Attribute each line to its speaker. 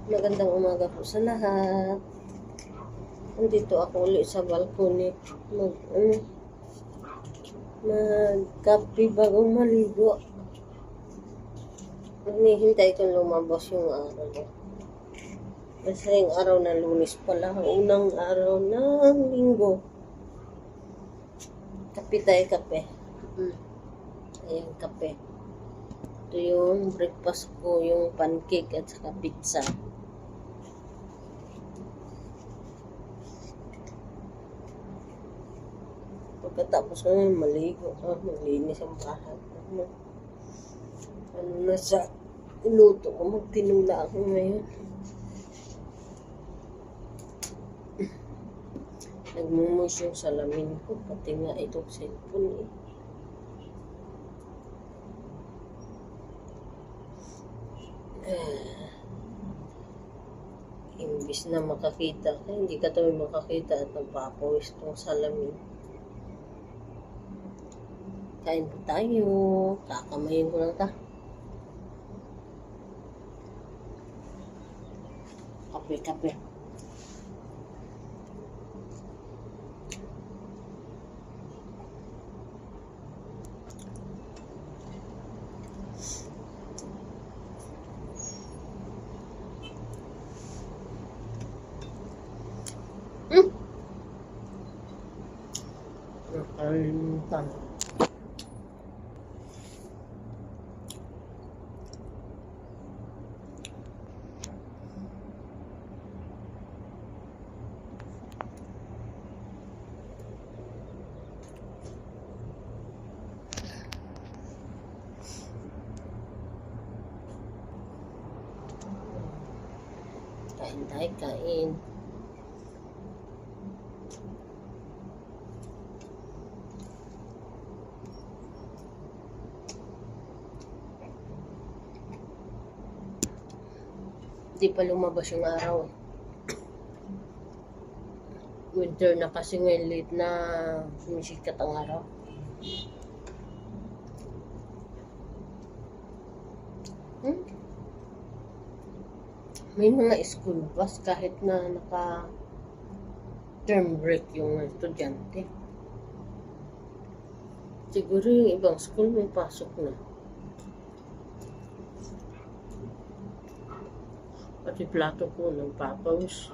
Speaker 1: Magandang umaga po sa lahat. Nandito ako ulit sa balcony. Magkape bagong maligo. Hinihintay kong lumabas yung araw. Basta yung araw na Lunes pala. Unang araw ng linggo. Kape tayo, kape. Ayan, kape. Ito yung breakfast ko, yung pancake at saka pizza. Pagkatapos ko maligo, maglinis ang bahay. Ano na sa iluto ko, magtinula ako ngayon. Nagmumus yung salamin ko, pati nga itong cellphone eh. Imbis na makakita ka, hindi ka tayo makakita at nagpapawis tong salamin. Kain po tayo. Kakamayin ko lang ta. Kape, kape. Nakalimutan. Kain tayo, kain. Hindi pa lumabas yung araw. Winter na kasi ngayon, late na sumisikat ang araw. May mga school bus kahit na naka term break yung estudyante. Siguro yung ibang school may pasok na. Pati plato ko ng papawis.